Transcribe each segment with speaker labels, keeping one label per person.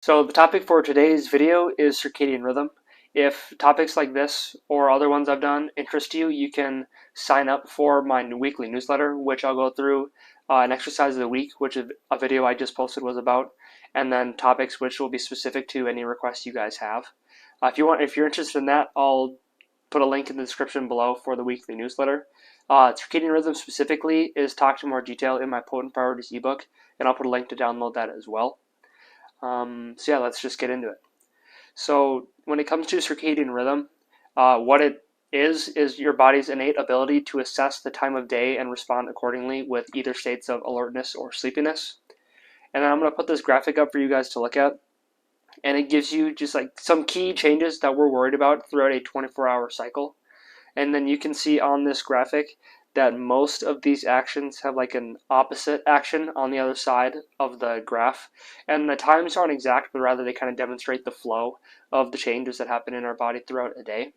Speaker 1: So the topic for today's video is circadian rhythm. If topics like this or other ones I've done interest you, you can sign up for my weekly newsletter, which I'll go through an exercise of the week, which a video I just posted was about, and then topics which will be specific to any requests you guys have. If you're interested in that, I'll put a link in the description below for the weekly newsletter. Circadian rhythm specifically is talked in more detail in my Potent Priorities ebook, and I'll put a link to download that as well. So yeah, let's just get into it. So when it comes to circadian rhythm, what it is your body's innate ability to assess the time of day and respond accordingly with either states of alertness or sleepiness. And then I'm going to put this graphic up for you guys to look at, and it gives you just like some key changes that we're worried about throughout a 24-hour cycle. And then you can see on this graphic that most of these actions have like an opposite action on the other side of the graph. And the times aren't exact, but rather they kind of demonstrate the flow of the changes that happen in our body throughout a day.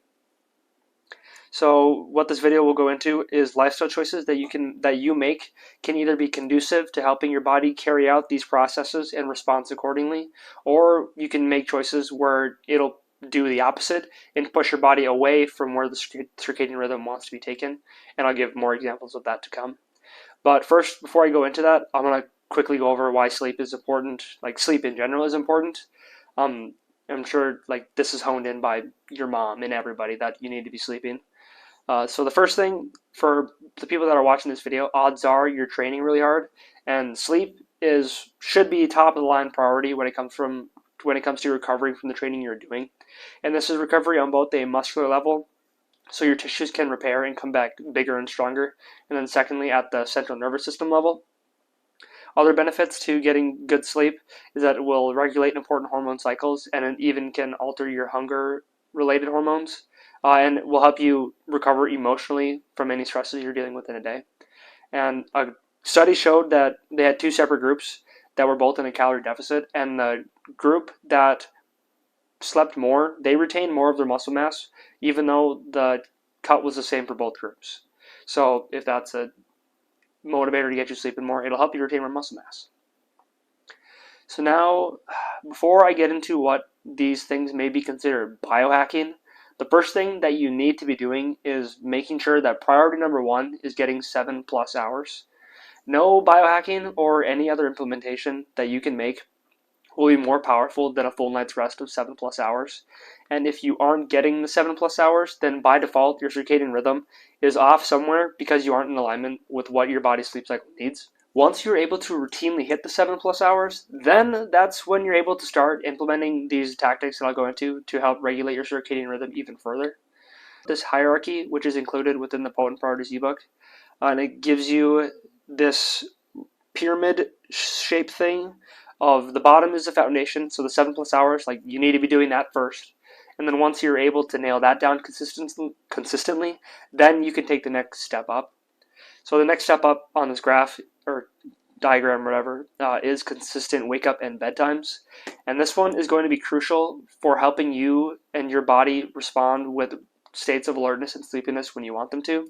Speaker 1: So what this video will go into is lifestyle choices that you make can either be conducive to helping your body carry out these processes and respond accordingly, or you can make choices where it'll do the opposite and push your body away from where the circadian rhythm wants to be taken. And I'll give more examples of that to come. But first, before I go into that, I'm going to quickly go over why sleep is important. Like sleep in general is important. I'm sure like this is honed in by your mom and everybody that you need to be sleeping. So the first thing for the people that are watching this video, odds are you're training really hard, and sleep should be top of the line priority when it comes to recovering from the training you're doing. And this is recovery on both a muscular level, so your tissues can repair and come back bigger and stronger, and then secondly at the central nervous system level. Other benefits to getting good sleep is that it will regulate important hormone cycles, and it even can alter your hunger related hormones, and will help you recover emotionally from any stresses you're dealing with in a day. And a study showed that they had two separate groups that were both in a calorie deficit, and the group that slept more, they retained more of their muscle mass, even though the cut was the same for both groups. So if that's a motivator to get you sleeping more, it'll help you retain more muscle mass. So now, before I get into what these things may be considered biohacking, the first thing that you need to be doing is making sure that priority number one is getting 7+ hours. No biohacking or any other implementation that you can make will be more powerful than a full night's rest of 7+ hours. And if you aren't getting the 7+ hours, then by default your circadian rhythm is off somewhere because you aren't in alignment with what your body's sleep cycle needs. Once you're able to routinely hit the 7+ hours, then that's when you're able to start implementing these tactics that I'll go into to help regulate your circadian rhythm even further. This hierarchy, which is included within the Potent Priorities ebook, and it gives you this pyramid shape thing of the bottom is the foundation, so the 7+ hours, like you need to be doing that first. And then once you're able to nail that down consistently, then you can take the next step up. So the next step up on this graph or diagram, whatever, is consistent wake up and bedtimes. And this one is going to be crucial for helping you and your body respond with states of alertness and sleepiness when you want them to.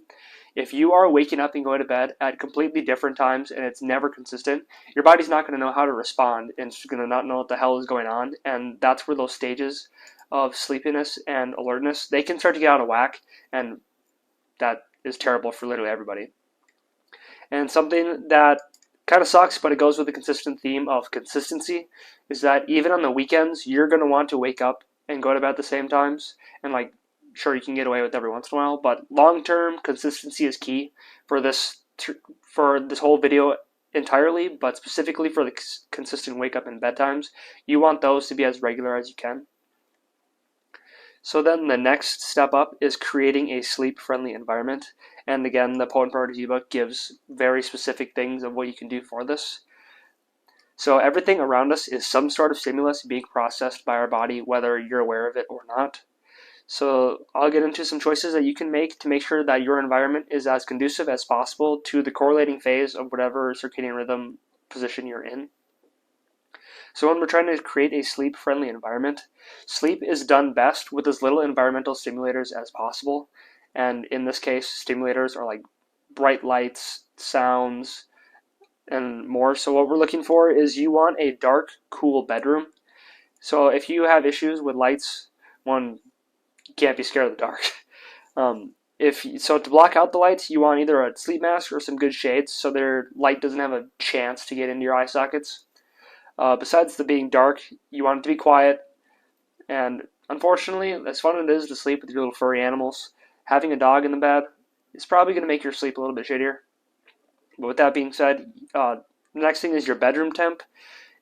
Speaker 1: If you are waking up and going to bed at completely different times and it's never consistent, your body's not going to know how to respond and it's going to not know what the hell is going on. And that's where those stages of sleepiness and alertness, they can start to get out of whack, and that is terrible for literally everybody. And something that kind of sucks, but it goes with the consistent theme of consistency, is that even on the weekends, you're going to want to wake up and go to bed at the same times. And like, sure, you can get away with every once in a while, but long-term consistency is key for this whole video entirely, but specifically for the consistent wake up and bedtimes. You want those to be as regular as you can. So then the next step up is creating a sleep-friendly environment. And again, the Potent Priorities ebook gives very specific things of what you can do for this. So everything around us is some sort of stimulus being processed by our body, whether you're aware of it or not. So I'll get into some choices that you can make to make sure that your environment is as conducive as possible to the correlating phase of whatever circadian rhythm position you're in. So when we're trying to create a sleep-friendly environment, sleep is done best with as little environmental stimulators as possible. And in this case, stimulators are like bright lights, sounds, and more. So what we're looking for is you want a dark, cool bedroom. So if you have issues with lights, one, you can't be scared of the dark. So to block out the lights, you want either a sleep mask or some good shades so their light doesn't have a chance to get into your eye sockets. Besides the being dark, you want it to be quiet. And unfortunately, as fun as it is to sleep with your little furry animals, having a dog in the bed is probably going to make your sleep a little bit shittier. But with that being said, the next thing is your bedroom temp.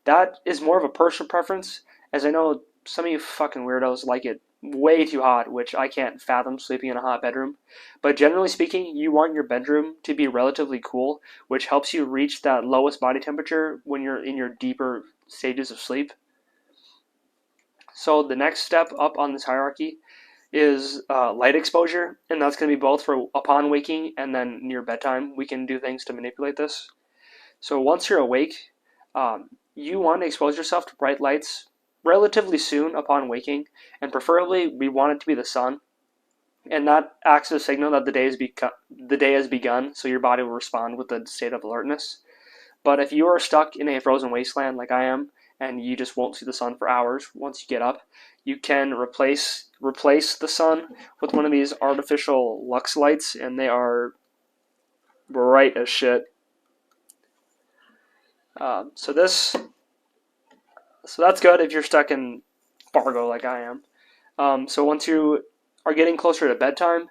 Speaker 1: That is more of a personal preference, as I know some of you fucking weirdos like it way too hot, which I can't fathom sleeping in a hot bedroom. But generally speaking, you want your bedroom to be relatively cool, which helps you reach that lowest body temperature when you're in your deeper stages of sleep. So the next step up on this hierarchy is light exposure, and that's going to be both for upon waking and then near bedtime. We can do things to manipulate this. So once you're awake, you want to expose yourself to bright lights relatively soon upon waking, and preferably we want it to be the sun, and that acts as a signal that the day has begun, so your body will respond with a state of alertness. But if you are stuck in a frozen wasteland like I am, and you just won't see the sun for hours once you get up, you can replace the sun with one of these artificial LUX lights, and they are bright as shit. So that's good if you're stuck in Fargo like I am. So once you are getting closer to bedtime,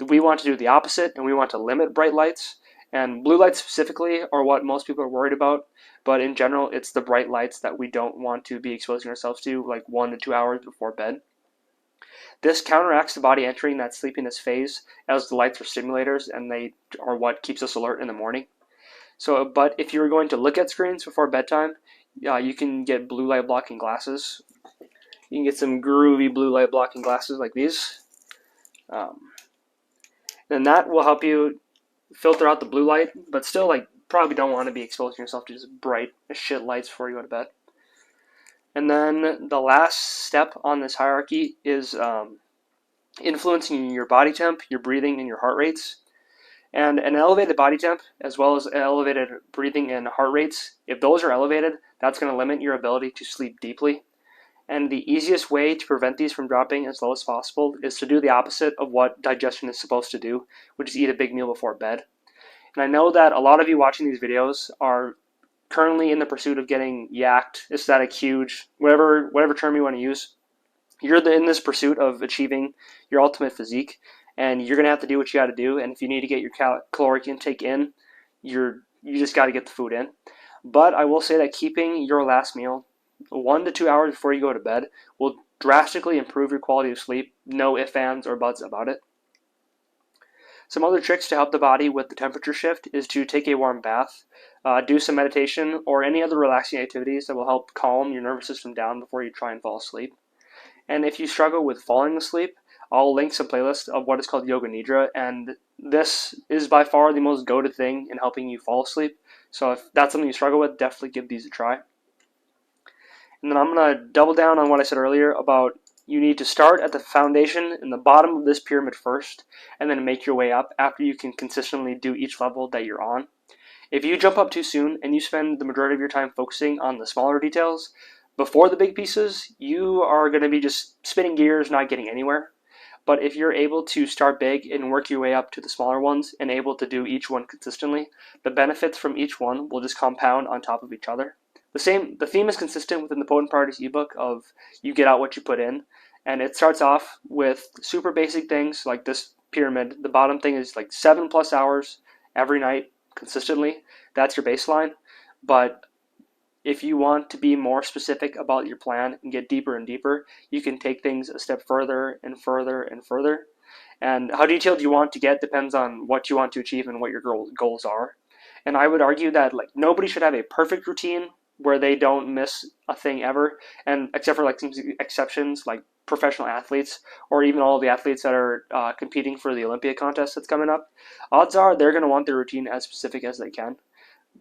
Speaker 1: we want to do the opposite, and we want to limit bright lights. And blue lights specifically are what most people are worried about, but in general, it's the bright lights that we don't want to be exposing ourselves to like 1 to 2 hours before bed. This counteracts the body entering that sleepiness phase, as the lights are stimulators and they are what keeps us alert in the morning. So, but if you're going to look at screens before bedtime, you can get blue light blocking glasses. You can get some groovy blue light blocking glasses like these. And that will help you filter out the blue light, but still, like, probably don't want to be exposing yourself to just bright as shit lights before you go to bed. And then the last step on this hierarchy is influencing your body temp, your breathing, and your heart rates. And an elevated body temp, as well as elevated breathing and heart rates, if those are elevated, that's going to limit your ability to sleep deeply. And the easiest way to prevent these from dropping as low as possible is to do the opposite of what digestion is supposed to do, which is eat a big meal before bed. And I know that a lot of you watching these videos are currently in the pursuit of getting yacked, aesthetic, huge, whatever term you want to use. You're in this pursuit of achieving your ultimate physique, and you're going to have to do what you got to do. And if you need to get your caloric intake in, you just got to get the food in. But I will say that keeping your last meal 1 to 2 hours before you go to bed will drastically improve your quality of sleep. No ifs, ands, or buts about it. Some other tricks to help the body with the temperature shift is to take a warm bath, do some meditation, or any other relaxing activities that will help calm your nervous system down before you try and fall asleep. And if you struggle with falling asleep, I'll link some playlists of what is called Yoga Nidra, and this is by far the most go-to thing in helping you fall asleep. So if that's something you struggle with, definitely give these a try. And then I'm going to double down on what I said earlier about you need to start at the foundation in the bottom of this pyramid first, and then make your way up after you can consistently do each level that you're on. If you jump up too soon and you spend the majority of your time focusing on the smaller details before the big pieces, you are going to be just spinning gears, not getting anywhere. But if you're able to start big and work your way up to the smaller ones and able to do each one consistently, the benefits from each one will just compound on top of each other. The theme is consistent within the Potent Priorities ebook of you get out what you put in, and it starts off with super basic things like this pyramid. The bottom thing is like 7+ hours every night consistently. That's your baseline. But if you want to be more specific about your plan and get deeper and deeper, you can take things a step further and further and further. And how detailed you want to get depends on what you want to achieve and what your goals are. And I would argue that like nobody should have a perfect routine where they don't miss a thing ever, and except for like some exceptions like professional athletes or even all the athletes that are competing for the Olympia contest that's coming up. Odds are they're going to want their routine as specific as they can.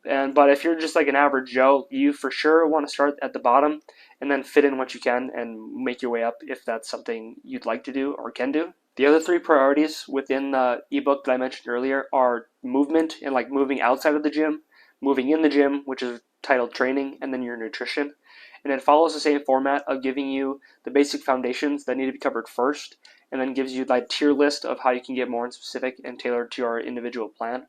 Speaker 1: But if you're just like an average Joe, you for sure want to start at the bottom and then fit in what you can and make your way up if that's something you'd like to do or can do. The other 3 priorities within the ebook that I mentioned earlier are movement and like moving outside of the gym, moving in the gym, which is titled training, and then your nutrition. and it follows the same format of giving you the basic foundations that need to be covered first, and then gives you that tier list of how you can get more specific and tailored to your individual plan.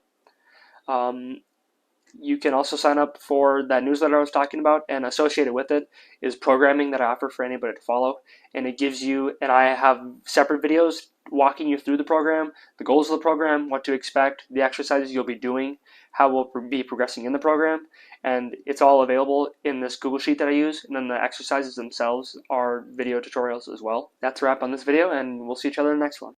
Speaker 1: You can also sign up for that newsletter I was talking about, and associated with it is programming that I offer for anybody to follow. And it gives you, and I have separate videos walking you through the program, the goals of the program, what to expect, the exercises you'll be doing, how we'll be progressing in the program. And it's all available in this Google Sheet that I use. And then the exercises themselves are video tutorials as well. That's a wrap on this video, and we'll see each other in the next one.